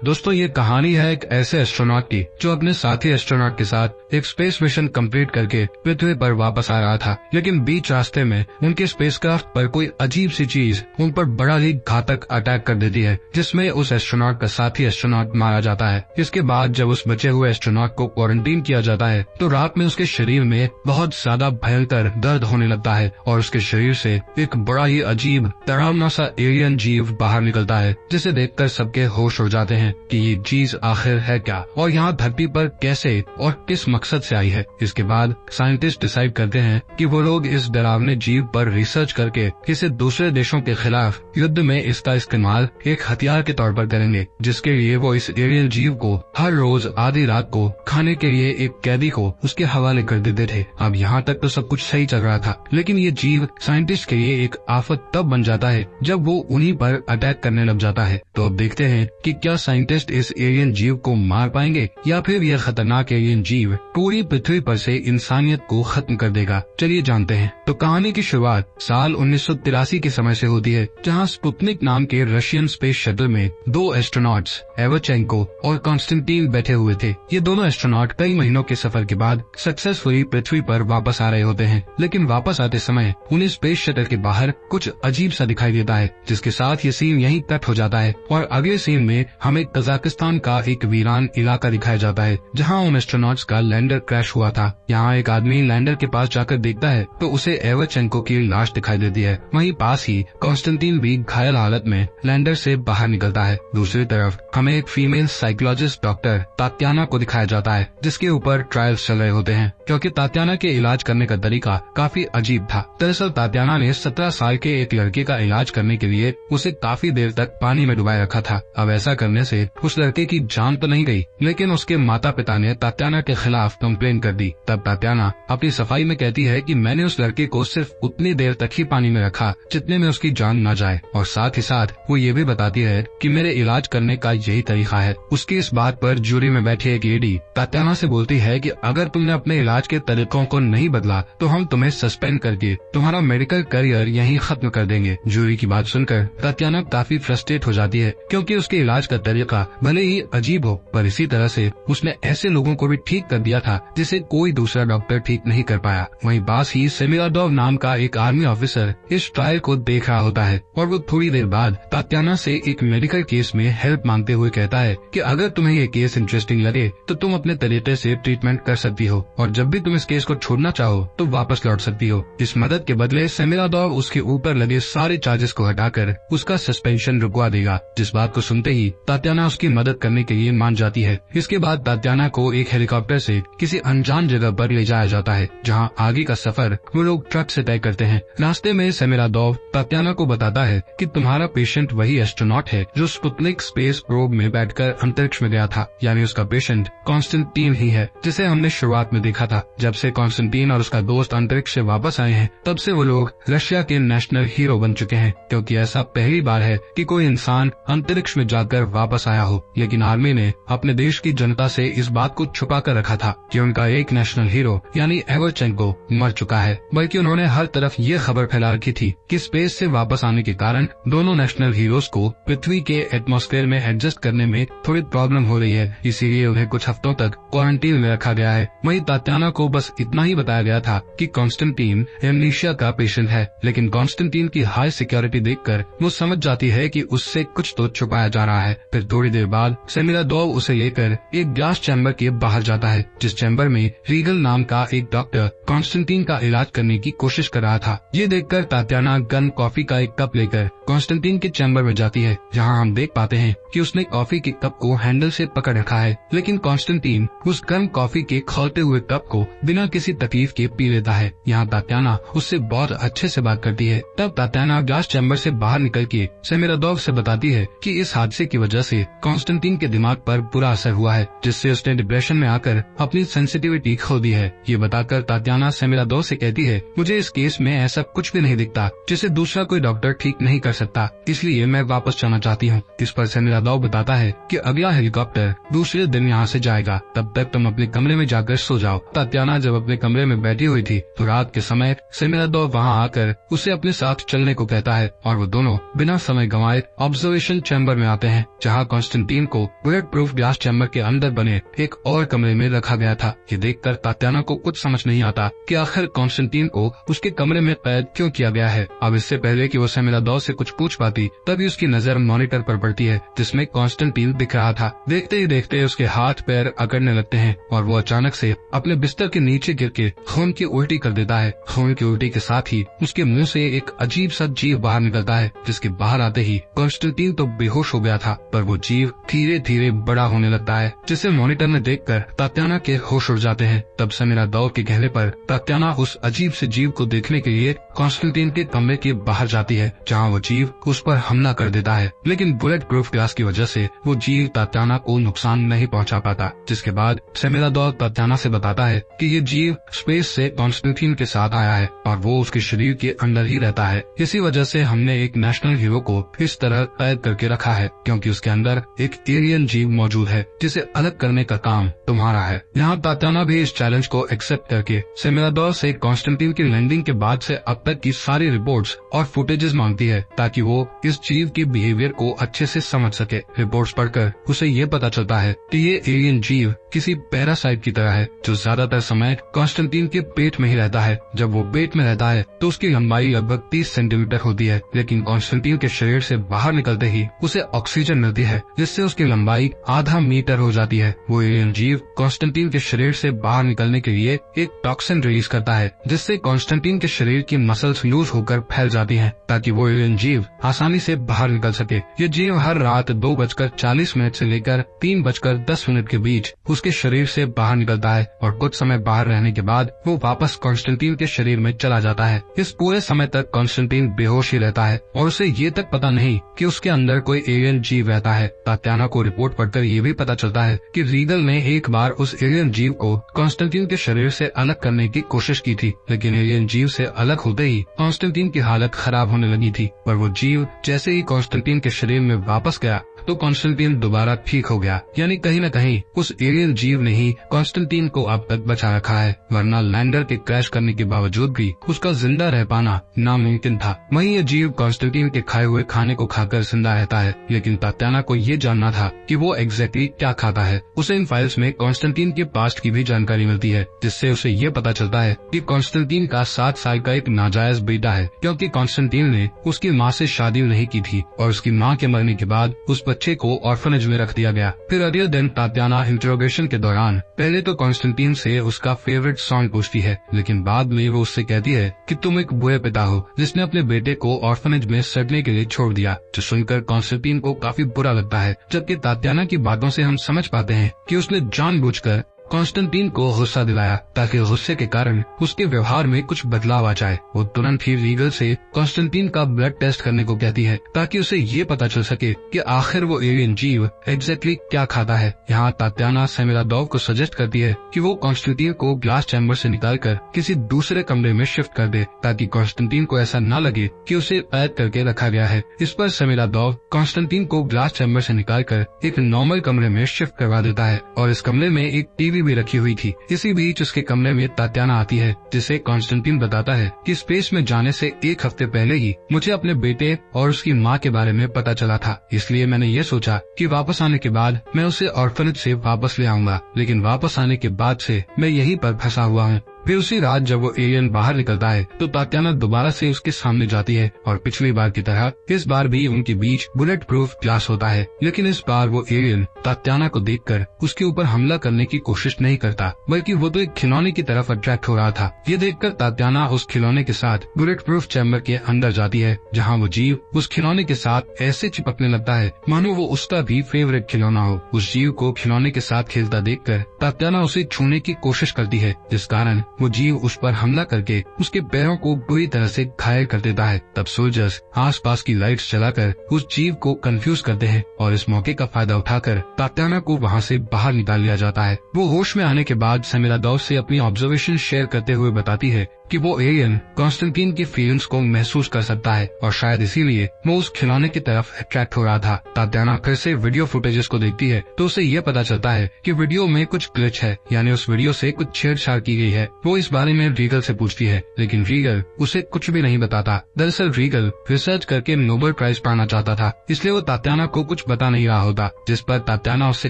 दोस्तों ये कहानी है एक ऐसे एस्ट्रोनॉट की जो अपने साथी एस्ट्रोनॉट के साथ एक स्पेस मिशन कंप्लीट करके पृथ्वी पर वापस आ रहा था, लेकिन बीच रास्ते में उनके स्पेसक्राफ्ट पर कोई अजीब सी चीज उन पर बड़ा ही घातक अटैक कर देती है, जिसमें उस एस्ट्रोनॉट का साथी एस्ट्रोनॉट मारा जाता है। इसके बाद जब उस बचे हुए एस्ट्रोनॉट को क्वारंटीन किया जाता है तो रात में उसके शरीर में बहुत ज्यादा भयंकर दर्द होने लगता है और उसके शरीर से एक बड़ा ही अजीब डरावना सा एलियन जीव बाहर निकलता है, जिसे देखकर सबके होश उड़ जाते हैं कि ये चीज आखिर है क्या और यहाँ धरती पर कैसे और किस मकसद से आई है। इसके बाद साइंटिस्ट डिसाइड करते हैं कि वो लोग इस डरावने जीव पर रिसर्च करके इसे दूसरे देशों के खिलाफ युद्ध में इसका इस्तेमाल एक हथियार के तौर पर करेंगे, जिसके लिए वो इस एलियन जीव को हर रोज आधी रात को खाने के लिए एक कैदी को उसके हवाले कर देते थे। अब यहाँ तक तो सब कुछ सही चल रहा था, लेकिन ये जीव साइंटिस्ट के लिए एक आफत तब बन जाता है जब वो उन्हीं पर अटैक करने लग जाता है। तो अब देखते हैं कि क्या साइंटिस्ट इस एलियन जीव को मार पाएंगे या फिर यह खतरनाक एलियन जीव पूरी पृथ्वी पर से इंसानियत को खत्म कर देगा। चलिए जानते हैं। तो कहानी की शुरुआत साल 1983 के समय से होती है, जहां स्पुतनिक नाम के रशियन स्पेस शटल में दो एस्ट्रोनॉट्स एवचेंको और कॉन्स्टेंटीन बैठे हुए थे। ये दोनों एस्ट्रोनॉट कई महीनों के सफर के बाद सक्सेसफुली पृथ्वी पर वापस आ रहे होते हैं, लेकिन वापस आते समय उन्हें स्पेस शटल के बाहर कुछ अजीब सा दिखाई देता है, जिसके साथ ये सीन यहीं कट हो जाता है और अगले सीन में हमें कजाकिस्तान का एक वीरान इलाका दिखाया जाता है, जहां उन एस्ट्रोनॉट्स का लैंडर क्रैश हुआ था। यहाँ एक आदमी लैंडर के पास जाकर देखता है तो उसे एवचेंको की लाश दिखाई देती है। वहीं पास ही कॉन्स्टेंटीन भी घायल हालत में लैंडर से बाहर निकलता है। दूसरी तरफ हमें एक फीमेल साइकोलॉजिस्ट डॉक्टर तात्याना को दिखाया जाता है, जिसके ऊपर ट्रायल्स चल रहे होते हैं, क्योंकि तात्याना के इलाज करने का तरीका काफी अजीब था। दरअसल तात्याना ने 17 साल के एक लड़के का इलाज करने के लिए उसे काफी देर तक पानी में डुबाए रखा था। अब ऐसा करने से उस लड़के की जान तो नहीं गई, लेकिन उसके माता पिता ने तात्याना के खिलाफ कंप्लेन कर दी। तब तात्याना अपनी सफाई में कहती है कि मैंने उस लड़के को सिर्फ उतनी देर तक ही पानी में रखा जितने में उसकी जान न जाए, और साथ ही साथ वो ये भी बताती है कि मेरे इलाज करने का यही तरीका है। उसकी इस बात पर जूरी में बैठी एक लेडी तात्याना से बोलती है कि अगर तुमने अपने इलाज के तरीकों को नहीं बदला तो हम तुम्हें सस्पेंड करके तुम्हारा मेडिकल करियर यहीं खत्म कर देंगे। जूरी की बात सुनकर तात्याना काफी फ्रस्ट्रेट हो जाती है, क्योंकि उसके इलाज का तरीका भले ही अजीब हो, पर इसी तरह से उसने ऐसे लोगों को भी ठीक कर दिया था जिसे कोई दूसरा डॉक्टर ठीक नहीं कर पाया। वहीं पास ही सेमिराडोव नाम का एक आर्मी ऑफिसर इस ट्रायल को देख रहा होता है और वो थोड़ी देर बाद तात्याना से एक मेडिकल केस में हेल्प मांगते हुए कहता है कि अगर तुम्हें ये केस इंटरेस्टिंग लगे तो तुम अपने तरीके से ट्रीटमेंट कर सकती हो, और जब भी तुम इस केस को छोड़ना चाहो तो वापस लौट सकती हो। इस मदद के बदले सेमिराडोव उसके ऊपर लगे सारे चार्जेस को हटाकर उसका सस्पेंशन रुकवा देगा। जिस बात को सुनते ही तात्याना उसकी मदद करने के लिए मान जाती है। इसके बाद तात्याना को एक हेलीकॉप्टर से किसी अनजान जगह पर ले जाया जाता है, जहां आगे का सफर वो लोग ट्रक से तय करते हैं। रास्ते में सेमिराडोव तात्याना को बताता है कि तुम्हारा पेशेंट वही एस्ट्रोनॉट है जो स्पुतनिक स्पेस प्रोब में बैठकर अंतरिक्ष में गया था, यानी उसका पेशेंट कॉन्स्टेंटीन ही है, जिसे हमने शुरुआत में देखा था। जब से कॉन्स्टेंटीन और उसका दोस्त अंतरिक्ष से वापस आए हैं, तब से वो लोग रशिया के नेशनल हीरो बन चुके हैं, क्योंकि ऐसा पहली बार है कि कोई इंसान अंतरिक्ष में जाकर वापस आया हो। लेकिन आर्मी ने अपने देश की जनता से इस बात को छुपा कर रखा था कि उनका एक नेशनल हीरो यानी एवचेंको मर चुका है, बल्कि उन्होंने हर तरफ ये खबर फैला रखी थी कि स्पेस से वापस आने के कारण दोनों नेशनल हीरोज को पृथ्वी के एटमॉस्फेयर में एडजस्ट करने में थोड़ी प्रॉब्लम हो रही है, इसीलिए उन्हें कुछ हफ्तों तक क्वारंटीन में रखा गया है। वहीं तात्याना को बस इतना ही बताया गया था कि कॉन्स्टेंटीन एमनीशिया का पेशेंट है, लेकिन कॉन्स्टेंटीन की हाई सिक्योरिटी देखकर वो समझ जाती है कि उससे कुछ तो छुपाया जा रहा है। फिर थोड़ी देर बाद सेमिराडोव उसे लेकर एक गैस चैम्बर के बाहर जाता है, जिस चैम्बर में रीगल नाम का एक डॉक्टर कॉन्स्टेंटीन का इलाज करने की कोशिश कर रहा था। ये देखकर तात्याना गर्म कॉफी का एक कप लेकर कॉन्स्टेंटीन के चैम्बर में जाती है, जहां हम देख पाते हैं कि उसने कॉफी के कप को हैंडल से पकड़ रखा है, लेकिन कॉन्स्टेंटीन उस गर्म कॉफी के खौलते हुए कप को बिना किसी तकलीफ के पी लेता है। यहाँ तात्याना उससे बहुत अच्छे से बात करती है। तब तात्याना गैस चैम्बर से बाहर निकल के सेमिराडोव से बताती है कि इस हादसे की वजह से कॉन्स्टेंटीन के दिमाग पर बुरा असर हुआ है, जिससे उसने डिप्रेशन में आकर अपनी सेंसिटिविटी खो दी है। ये बताकर तात्याना सेमिराडोव से कहती है, मुझे इस केस में ऐसा कुछ भी नहीं दिखता जिसे दूसरा कोई डॉक्टर ठीक नहीं कर सकता, इसलिए मैं वापस जाना चाहती हूँ। इस पर सेमिराडोव बताता है कि अगला हेलीकॉप्टर दूसरे दिन यहाँ से जाएगा, तब तक तुम अपने कमरे में जाकर सो जाओ। तात्याना जब अपने कमरे में बैठी हुई थी तो रात के समय सेमिराडोव वहाँ आकर उसे अपने साथ चलने को कहता है और वो दोनों बिना समय गंवाए ऑब्जर्वेशन चैम्बर में आते हैं, जहाँ कॉन्स्टेंटीन को बुलेट प्रूफ ग्लास चैम्बर के अंदर बने एक और कमरे में रखा गया था। ये देखकर तात्याना को कुछ समझ नहीं आता कि आखिर कॉन्स्टेंटीन को उसके कमरे में कैद क्यों किया गया है। अब इससे पहले कि वो सेमिरादोव से कुछ पूछ पाती तभी उसकी नजर मॉनिटर पर पड़ती है जिसमें कॉन्स्टेंटीन दिख रहा था। देखते ही देखते उसके हाथ पैर अकड़ने लगते हैं और वो अचानक से अपने बिस्तर के नीचे गिर के खून की उल्टी कर देता है। खून की उल्टी के साथ ही उसके मुंह से एक अजीब सा जीव बाहर निकलता है, जिसके बाहर आते ही कॉन्स्टेंटीन तो बेहोश हो गया था, पर वो जीव धीरे धीरे बड़ा होने लगता है, जिसे मॉनिटर में देखकर तात्याना के होश उड़ जाते हैं। तब सेमिरादोव के कहने पर तात्याना उस अजीब से जीव को देखने के लिए कॉन्स्टेंटीन के कमरे के बाहर जाती है, जहाँ वो जीव उस पर हमला कर देता है। लेकिन बुलेट प्रूफ ग्लास की वजह से वो जीव तात्याना को नुकसान नहीं पहुँचा पाता। जिसके बाद सेमिरादोव तात्याना से बताता है कि ये जीव स्पेस से कॉन्स्टेंटीन के साथ आया है और वो उसके शरीर के अंदर ही रहता है। इसी वजह से हमने एक नेशनल हीरो को इस तरह कैद करके रखा है, क्योंकि उसके अंदर एक एलियन जीव मौजूद है जिसे अलग करने का काम तुम्हारा है। यहाँ तात्याना भी इस चैलेंज को एक्सेप्ट करके सेमिरादोव से कॉन्स्टेंटीन की लैंडिंग के बाद से अब तक की सारी रिपोर्ट्स और फुटेजेस मांगती है, ताकि वो इस जीव के बिहेवियर को अच्छे से समझ सके। रिपोर्ट्स पढ़कर उसे ये पता चलता है कि ये एलियन जीव किसी पैरासाइट की तरह है, जो ज्यादातर समय कॉन्स्टेंटीन के पेट में ही रहता है। जब वो पेट में रहता है तो उसकी लंबाई लगभग 30 सेंटीमीटर होती है, लेकिन कॉन्स्टेंटीन के शरीर से बाहर निकलते ही उसे ऑक्सीजन मिलती है, जिससे उसकी लंबाई आधा मीटर हो जाती है। वो एलियन जीव कॉन्स्टेंटीन के शरीर से बाहर निकलने के लिए एक टॉक्सिन रिलीज करता है, जिससे कॉन्स्टेंटीन के शरीर की मसल्स लूज होकर फैल जाती हैं, ताकि वो एलियन जीव आसानी से बाहर निकल सके। ये जीव हर रात 2:40 से लेकर 3:10 के बीच उसके शरीर से बाहर निकलता है और कुछ समय बाहर रहने के बाद वो वापस कॉन्स्टेंटीन के शरीर में चला जाता है। इस पूरे समय तक कॉन्स्टेंटीन बेहोश ही रहता है और उसे ये तक पता नहीं कि उसके अंदर कोई एलियन जीव रहता है। तात्याना को रिपोर्ट पढ़कर ये भी पता चलता है कि रीगल ने एक बार उस एलियन जीव को कॉन्स्टेंटीन के शरीर से अलग करने की कोशिश की थी, लेकिन एलियन जीव से अलग होते ही कॉन्स्टेंटीन की हालत खराब होने लगी थी। पर वो जीव जैसे ही कॉन्स्टेंटीन के शरीर में वापस गया तो कॉन्स्टेंटीन दोबारा ठीक हो गया। यानी कहीं न कहीं उस एलियन जीव ने ही कॉन्स्टेंटीन को अब तक बचा रखा है, वरना लैंडर के क्रैश करने के बावजूद भी उसका जिंदा रह पाना नामुमकिन था। वहीं ये जीव कॉन्स्टेंटीन के खाए हुए खाने को खाकर जिंदा रहता है, लेकिन तात्याना को ये जानना था कि वो एग्जैक्टली क्या खाता है। उसे इन फाइल्स में कॉन्स्टेंटीन के पास्ट की भी जानकारी मिलती है, जिससे उसे ये पता चलता है कि कॉन्स्टेंटीन का 7 साल का एक नाजायज बेटा है, क्योंकि कॉन्स्टेंटीन ने उसकी माँ से शादी नहीं की थी और उसकी माँ के मरने के बाद उस बच्चे को ऑर्फनेज में रख दिया गया। फिर अगले दिन तात्याना इंटरोगेशन के दौरान पहले तो कॉन्स्टेंटीन से उसका फेवरेट सॉन्ग पूछती है, लेकिन बाद में वो उससे कहती है कि तुम एक बुरे पिता हो जिसने अपने बेटे को ऑर्फनेज में सड़ने के लिए छोड़ दिया, जो सुनकर कॉन्स्टेंटीन को काफी बुरा लगता है। जबकि तात्याना की बातों से हम समझ पाते हैं कि उसने जानबूझकर कॉन्स्टेंटीन को गुस्सा दिलाया ताकि गुस्से के कारण उसके व्यवहार में कुछ बदलाव आ जाए। वो तुरंत ही रीगल से कॉन्स्टेंटीन का ब्लड टेस्ट करने को कहती है, ताकि उसे ये पता चल सके कि आखिर वो एलियन जीव एग्जैक्टली क्या खाता है। यहाँ तात्याना सेमिरादोव को सजेस्ट करती है कि वो कॉन्स्टेंटीन को ग्लास चैम्बर से निकालकर किसी दूसरे कमरे में शिफ्ट कर दे, ताकि कॉन्स्टेंटीन को ऐसा न लगे कि उसे कैद करके रखा गया है। इस पर सेमिरादोव कॉन्स्टेंटीन को ग्लास चैम्बर से निकालकर एक नॉर्मल कमरे में शिफ्ट करवा देता है और इस कमरे में एक टीवी भी रखी हुई थी। इसी बीच उसके कमरे में तात्याना आती है, जिसे कॉन्स्टेंटीन बताता है कि स्पेस में जाने से 1 हफ्ते पहले ही मुझे अपने बेटे और उसकी माँ के बारे में पता चला था, इसलिए मैंने ये सोचा कि वापस आने के बाद मैं उसे ऑर्फनेज से वापस ले आऊंगा, लेकिन वापस आने के बाद से मैं यहीं पर फंसा हुआ हूँ। फिर उसी रात जब वो एलियन बाहर निकलता है तो तात्याना दोबारा से उसके सामने जाती है और पिछली बार की तरह इस बार भी उनके बीच बुलेट प्रूफ ग्लास होता है, लेकिन इस बार वो एलियन तात्याना को देखकर उसके ऊपर हमला करने की कोशिश नहीं करता, बल्कि वो तो एक खिलौने की तरफ अट्रैक्ट हो रहा था। ये देखकर तात्याना उस खिलौने के साथ बुलेट प्रूफ चैम्बर के अंदर जाती है, जहाँ वो जीव उस खिलौने के साथ ऐसे चिपकने लगता है मानो वो उसका भी फेवरेट खिलौना हो। उस जीव को खिलौने के साथ खेलता देखकर तात्याना उसे छूने की कोशिश करती है, जिस कारण वो जीव उस पर हमला करके उसके पैरों को बुरी तरह से घायल कर देता है। तब सोल्जर्स आसपास की लाइट्स जलाकर उस जीव को कंफ्यूज करते हैं और इस मौके का फायदा उठाकर तात्याना को वहाँ से बाहर निकाल लिया जाता है। वो होश में आने के बाद सेमिरादोव से अपनी ऑब्जर्वेशन शेयर करते हुए बताती है कि वो एलियन कॉन्स्टेंटीन की फीलिंग्स को महसूस कर सकता है और शायद इसीलिए वो उस खिलौने की तरफ अट्रैक्ट हो रहा था। तात्याना फिर से वीडियो फुटेजेस को देखती है तो उसे ये पता चलता है कि वीडियो में कुछ ग्लिच है, यानी उस वीडियो से कुछ छेड़छाड़ की गई है। वो वो इस बारे में रीगल से पूछती है, लेकिन रीगल उसे कुछ भी नहीं बताता। दरअसल रीगल रिसर्च करके नोबेल प्राइज पाना चाहता था, इसलिए वो तात्याना को कुछ बता नहीं रहा होता। जिस पर तात्याना उससे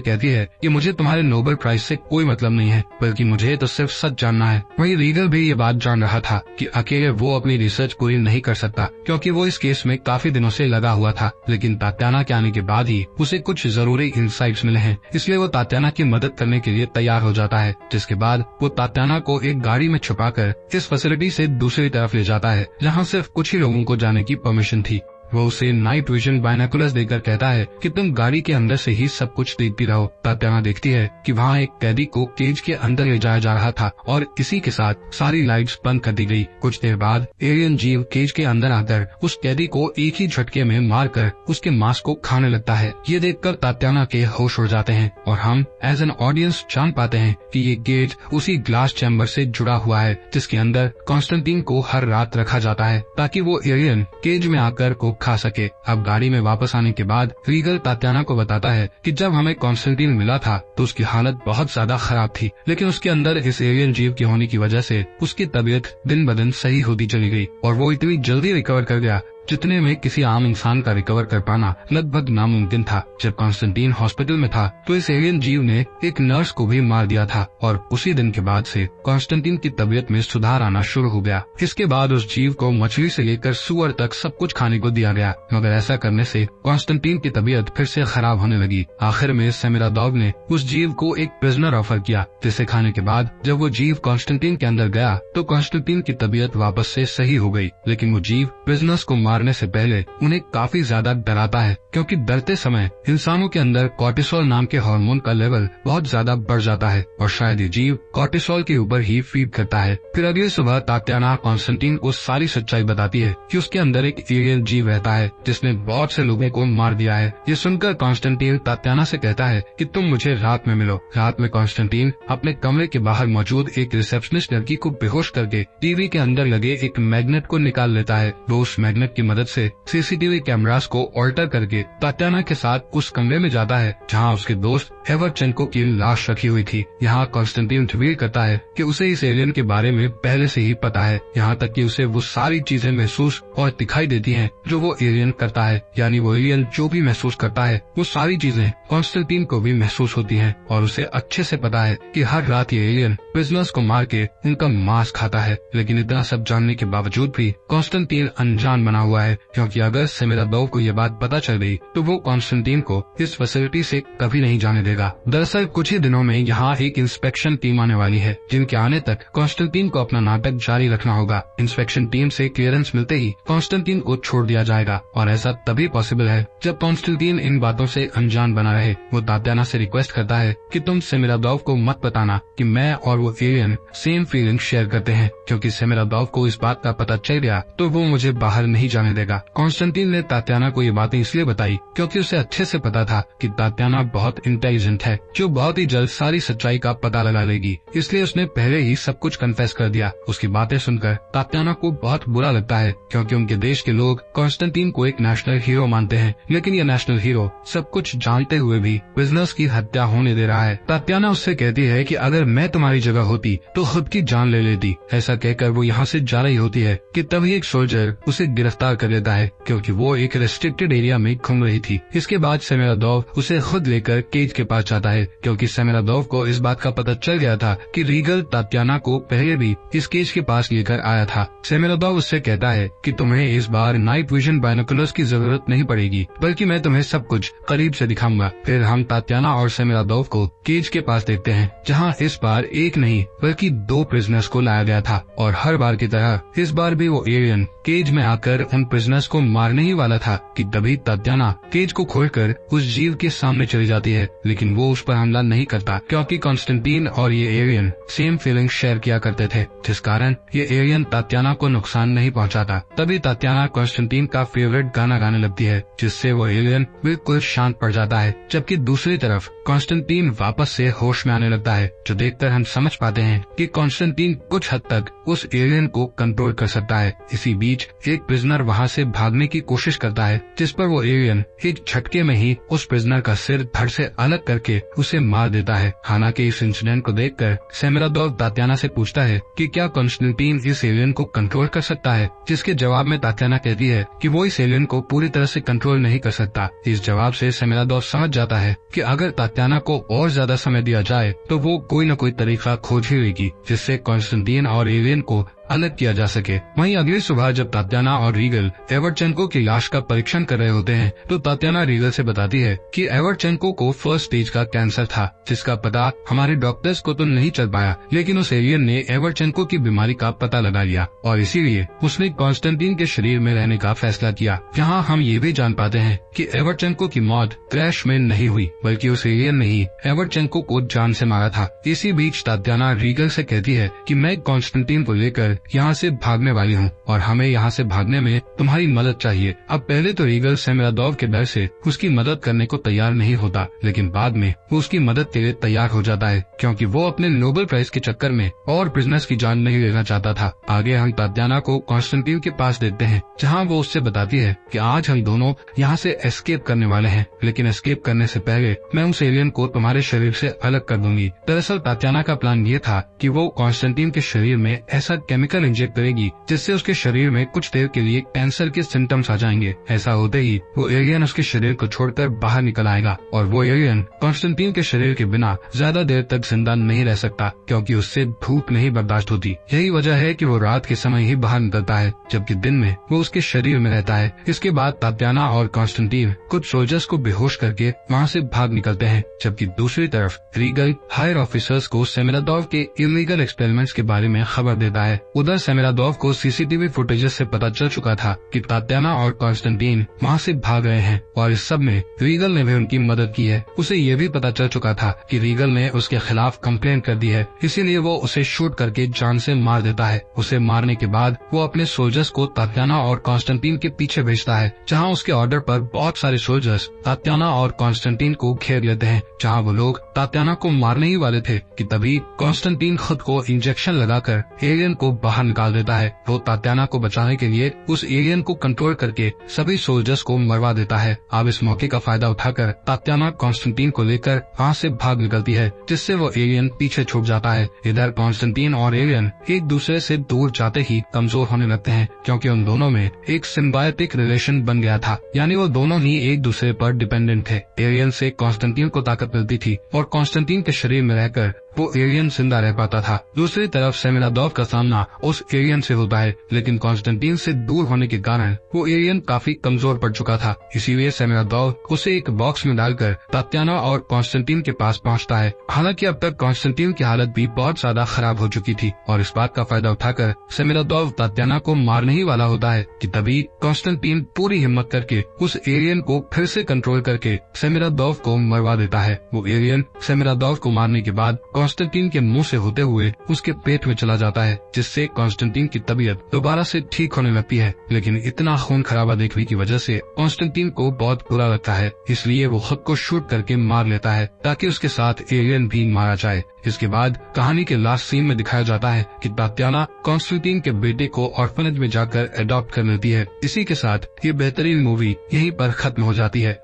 कहती है कि मुझे तुम्हारे नोबेल प्राइज से कोई मतलब नहीं है, बल्कि मुझे तो सिर्फ सच जानना है। वहीं रीगल भी ये बात जान रहा था कि अकेले वो अपनी रिसर्च पूरी नहीं कर सकता, क्योंकि वो इस केस में काफी दिनों से लगा हुआ था। लेकिन तात्याना के आने के बाद ही उसे कुछ जरूरी इंसाइट्स मिले हैं, इसलिए वो तात्याना की मदद करने के लिए तैयार हो जाता है। जिसके बाद वो तात्याना को एक गाड़ी में छुपाकर इस फैसिलिटी से दूसरी तरफ ले जाता है, जहाँ सिर्फ कुछ ही लोगों को जाने की परमिशन थी। वो उसे नाइट विजन बाइनोकुलर्स देकर कहता है कि तुम गाड़ी के अंदर से ही सब कुछ देखती रहो। तात्याना देखती है कि वहाँ एक कैदी को केज के अंदर ले जाया जा रहा था और इसी के साथ सारी लाइट्स बंद कर दी गई। कुछ देर बाद एलियन जीव केज के अंदर आकर उस कैदी को एक ही झटके में मारकर उसके मांस को खाने लगता है। ये देखकर तात्याना के होश उड़ जाते हैं और हम एज एन ऑडियंस जान पाते हैं कि ये गेट उसी ग्लास चैम्बर से जुड़ा हुआ है जिसके अंदर कॉन्स्टेंटीन को हर रात रखा जाता है ताकि वो एलियन केज में आकर को खा सके। अब गाड़ी में वापस आने के बाद रीगल तात्याना को बताता है कि जब हमें कॉन्स्टेंटीन मिला था तो उसकी हालत बहुत ज्यादा खराब थी, लेकिन उसके अंदर इस एलियन जीव के होने की वजह से उसकी तबीयत दिन ब दिन सही होती चली गई और वो इतनी जल्दी रिकवर कर गया जितने में किसी आम इंसान का रिकवर कर पाना लगभग नामुमकिन था। जब कॉन्स्टेंटीन हॉस्पिटल में था तो इस एलियन जीव ने एक नर्स को भी मार दिया था और उसी दिन के बाद से कॉन्स्टेंटीन की तबीयत में सुधार आना शुरू हो गया। इसके बाद उस जीव को मछली से लेकर सुअर तक सब कुछ खाने को दिया गया, मगर ऐसा करने से कॉन्स्टेंटीन की तबीयत फिर से खराब होने लगी। आखिर में सेमिरादोव ने उस जीव को एक प्रिजनर ऑफर किया, जिसे खाने के बाद जब वो जीव कॉन्स्टेंटीन के अंदर गया तो कॉन्स्टेंटीन की तबीयत वापस से सही हो गई। लेकिन वो जीव प्रिजनर्स को मारने से पहले उन्हें काफी ज्यादा डराता है, क्योंकि डरते समय इंसानों के अंदर कॉर्टिसोल नाम के हार्मोन का लेवल बहुत ज्यादा बढ़ जाता है और शायद ये जीव कॉर्टिसोल के ऊपर ही फीड करता है। फिर अगली सुबह तात्याना कॉन्स्टेंटीन को सारी सच्चाई बताती है कि उसके अंदर एक एलियन जीव रहता है जिसने बहुत से लोगों को मार दिया है। ये सुनकर कॉन्स्टेंटीन तात्याना से कहता है कि तुम मुझे रात में मिलो। रात में कॉन्स्टेंटीन अपने कमरे के बाहर मौजूद एक रिसेप्शनिस्ट लड़की को बेहोश करके टीवी के अंदर लगे एक मैग्नेट को निकाल लेता है। वो उस मैग्नेट की मदद से सीसीटीवी कैमरास को ऑल्टर करके तात्याना के साथ उस कमरे में जाता है जहां उसके दोस्त एवरचेंको की लाश रखी हुई थी। यहाँ कॉन्स्टेंटीन रिवील करता है कि उसे इस एलियन के बारे में पहले से ही पता है, यहाँ तक कि उसे वो सारी चीजें महसूस और दिखाई देती हैं जो वो एलियन करता है। यानी वो एलियन जो भी महसूस करता है वो सारी चीजें कॉन्स्टेंटीन को भी महसूस होती हैं और उसे अच्छे से पता है कि हर रात ये एलियन प्रिजनर्स को मार के उनका मांस खाता है। लेकिन इतना सब जानने के बावजूद भी कॉन्स्टेंटीन अनजान बना हुआ है, क्योंकि अगर सेमिरादोव को ये बात पता चल गई तो वो कॉन्स्टेंटीन को इस फैसिलिटी से कभी नहीं जाने देगा। दरअसल कुछ ही दिनों में यहाँ एक इंस्पेक्शन टीम आने वाली है, जिनके आने तक कॉन्स्टेंटीन को अपना नाटक जारी रखना होगा। इंस्पेक्शन टीम से क्लियरेंस मिलते ही कॉन्स्टेंटीन को छोड़ दिया जाएगा और ऐसा तभी पॉसिबल है जब कॉन्स्टेंटीन इन बातों से अनजान बना रहे। वो तात्याना से रिक्वेस्ट करता है कि तुम सेमिरादोव को मत बताना कि मैं और वो एलियन सेम फीलिंग शेयर करते हैं, क्योंकि सेमिरादोव को इस बात का पता चल गया तो वो मुझे बाहर नहीं जाने देगा। कॉन्स्टेंटीन ने तात्याना को ये बातें इसलिए बताई क्योंकि उसे अच्छे से पता था कि तात्याना बहुत इंटेलिजेंट है, जो बहुत ही जल्द सारी सच्चाई का पता लगा लेगी। इसलिए उसने पहले ही सब कुछ कन्फेस कर दिया। उसकी बातें सुनकर तात्याना को बहुत बुरा लगता है, क्योंकि उनके देश के लोग कॉन्स्टेंटीन को एक नेशनल हीरो मानते हैं, लेकिन ये नेशनल हीरो सब कुछ जानते हुए भी बिजनेस की हत्या होने दे रहा है। तात्याना उससे कहती है कि अगर मैं तुम्हारी जगह होती तो खुद की जान ले लेती। ऐसा कहकर वो यहाँ से जा रही होती है कि तभी एक सोल्जर उसे गिरफ्तार कर लेता है, क्योंकि वो एक रेस्ट्रिक्टेड एरिया में घूम रही थी। इसके बाद सेमिरादोव उसे खुद लेकर केज के पास जाता है, क्योंकि सेमिरादोव को इस बात का पता चल गया था कि रीगल तात्याना को पहले भी इस केज के पास लेकर आया था। सेमिरादोव उससे कहता है कि तुम्हें इस बार नाइट विजन बाइनोकुलर्स की जरूरत नहीं पड़ेगी, बल्कि मैं तुम्हें सब कुछ करीब से दिखाऊंगा। फिर हम तात्याना और सेमिरादोव को केज के पास देखते हैं, जहाँ इस बार एक नहीं बल्कि 2 प्रिजनर्स को लाया गया था और हर बार की तरह इस बार भी वो एलियन केज में आकर उन प्रिजनर्स को मारने ही वाला था कि तभी तात्याना केज को खोलकर उस जीव के सामने चली जाती है। लेकिन वो उस पर हमला नहीं करता, क्योंकि कॉन्स्टेंटीन और ये एलियन सेम फीलिंग शेयर किया करते थे, जिस कारण ये एलियन तात्याना को नुकसान नहीं पहुंचाता। तभी तात्याना कॉन्स्टेंटीन का फेवरेट गाना गाने लगती है, जिससे वो एलियन बिल्कुल शांत पड़ जाता है। जबकि दूसरी तरफ कॉन्स्टेंटीन वापस से होश में आने लगता है, जो देखकर हम समझ पाते हैं कि कॉन्स्टेंटीन कुछ हद तक उस एलियन को कंट्रोल कर सकता है। इसी बीच एक प्रिजनर वहाँ से भागने की कोशिश करता है, जिस पर वो एलियन एक झटके में ही उस प्रिजनर का सिर धड़ से अलग करके उसे मार देता है। हालांकि इस इंसिडेंट को देखकर सेमिरादोव तात्याना से पूछता है कि क्या कॉन्स्टेंटीन इस एलियन को कंट्रोल कर सकता है, जिसके जवाब में तात्याना कहती है कि वो इस एलियन को पूरी तरह से कंट्रोल नहीं कर सकता। इस जवाब से सेमिरादोव समझ जाता है कि अगर तात्याना को और ज्यादा समय दिया जाए तो वो कोई न कोई तरीका खोज ही लेगी जिससे कॉन्स्टेंटीन और एलियन को अलग किया जा सके। वहीं अगली सुबह जब तात्याना और रीगल एवर्चेंको की लाश का परीक्षण कर रहे होते हैं तो तात्याना रीगल से बताती है कि एवर्चेंको को फर्स्ट स्टेज का कैंसर था, जिसका पता हमारे डॉक्टर्स को तो नहीं चल पाया, लेकिन उस एलियन ने एवर्चेंको की बीमारी का पता लगा लिया और इसीलिए उसने कॉन्स्टेंटीन के शरीर में रहने का फैसला किया। यहाँ हम ये भी जान पाते हैं कि एवर्चेंको की मौत क्रैश में नहीं हुई, बल्कि उस एलियन ने ही एवर्चेंको को जान से मारा था। इसी बीच तात्याना रीगल से कहती है कि मैं कॉन्स्टेंटीन को लेकर यहाँ से भागने वाली हूँ और हमें यहाँ से भागने में तुम्हारी मदद चाहिए। अब पहले तो रीगल सेमिरादोव के डर से उसकी मदद करने को तैयार नहीं होता, लेकिन बाद में वो उसकी मदद के लिए तैयार हो जाता है क्योंकि वो अपने नोबेल प्राइज के चक्कर में और प्रिजनर्स की जान नहीं लेना चाहता था। आगे हम तात्याना को कॉन्स्टेंटीन के पास देखते हैं, जहाँ वो उससे बताती है कि आज हम दोनों यहाँ से एस्केप करने वाले हैं, लेकिन एस्केप करने से पहले मैं उस एलियन को तुम्हारे शरीर से अलग कर दूंगी। दरअसल तात्याना का प्लान ये था कि वो कॉन्स्टेंटीन के शरीर में ऐसा केमिकल इंजेक्ट करेगी जिससे उसके शरीर में कुछ देर के लिए कैंसर के सिम्टम्स आ जाएंगे। ऐसा होते ही वो एलियन उसके शरीर को छोड़कर बाहर निकल आएगा और वो एलियन कॉन्स्टेंटीन के शरीर के बिना ज्यादा देर तक जिंदा नहीं रह सकता क्योंकि उससे धूप नहीं बर्दाश्त होती। यही वजह है कि वो रात के समय ही बाहर निकलता है, जबकि दिन में वो उसके शरीर में रहता है। इसके बाद तात्याना और कॉन्स्टेंटीन कुछ सोल्जर्स को बेहोश करके वहाँ से भाग निकलते हैं, जबकि दूसरी तरफ रीगल हायर ऑफिसर्स को सेमिरादोव के इलीगल एक्सपेरिमेंट्स के बारे में खबर देता है। उधर सेमिरादोव को सीसीटीवी फुटेजेस से पता चल चुका था कि तात्याना और कॉन्स्टेंटीन वहाँ से भाग गए हैं और इस सब में रीगल ने भी उनकी मदद की है। उसे ये भी पता चल चुका था कि रीगल ने उसके खिलाफ कंप्लेन कर दी है, इसीलिए वो उसे शूट करके जान से मार देता है। उसे मारने के बाद वो अपने सोल्जर्स को तात्याना और कॉन्स्टेंटीन के पीछे भेजता है, जहाँ उसके ऑर्डर पर बहुत सारे सोल्जर्स तात्याना और कॉन्स्टेंटीन को घेर लेते हैं। जहाँ वो लोग तात्याना को मारने ही वाले थे कि तभी कॉन्स्टेंटीन खुद को इंजेक्शन लगाकर एलियन को बाहर निकाल देता है। वो तात्याना को बचाने के लिए उस एलियन को कंट्रोल करके सभी सोल्जर्स को मरवा देता है। अब इस मौके का फायदा उठाकर तात्याना कॉन्स्टेंटीन को लेकर वहाँ से भाग निकलती है, जिससे वो एलियन पीछे छूट जाता है। इधर कॉन्स्टेंटीन और एलियन एक दूसरे से दूर जाते ही कमजोर होने लगते हैं क्योंकि उन दोनों में एक सिम्बायोटिक रिलेशन बन गया था, यानी वो दोनों ही एक दूसरे पर डिपेंडेंट थे। एलियन से कॉन्स्टेंटीन को ताकत मिलती थी और कॉन्स्टेंटीन के शरीर में रहकर वो एलियन जिंदा रह पाता था। दूसरी तरफ सेमिरादोव का सामना उस एलियन से होता है, लेकिन कॉन्स्टेंटीन से दूर होने के कारण वो एलियन काफी कमजोर पड़ चुका था। इसीलिए सेमिरादोव उसे एक बॉक्स में डालकर तात्याना और कॉन्स्टेंटीन के पास पहुंचता है। हालांकि अब तक कॉन्स्टेंटीन की हालत भी बहुत ज्यादा खराब हो चुकी थी और इस बात का फायदा उठाकर सेमिरादोव तात्याना को मारने ही वाला होता है कि तभी कॉन्स्टेंटीन पूरी हिम्मत करके उस एलियन को फिर से कंट्रोल करके सेमिरादोव को मरवा देता है। वो एलियन सेमिरादोव को मारने के बाद कॉन्स्टेंटीन के मुंह से होते हुए उसके पेट में चला जाता है, जिससे कॉन्स्टेंटीन की तबीयत दोबारा से ठीक होने लगती है। लेकिन इतना खून खराबा देखने की वजह से कॉन्स्टेंटीन को बहुत बुरा लगता है, इसलिए वो खुद को शूट करके मार लेता है ताकि उसके साथ एलियन भी मारा जाए। इसके बाद कहानी के लास्ट सीन में दिखाया जाता है कि तात्याना कॉन्स्टेंटीन के बेटे को ऑर्फनेज में जाकर अडॉप्ट कर लेती है। इसी के साथ ये बेहतरीन मूवी यहीं पर खत्म हो जाती है।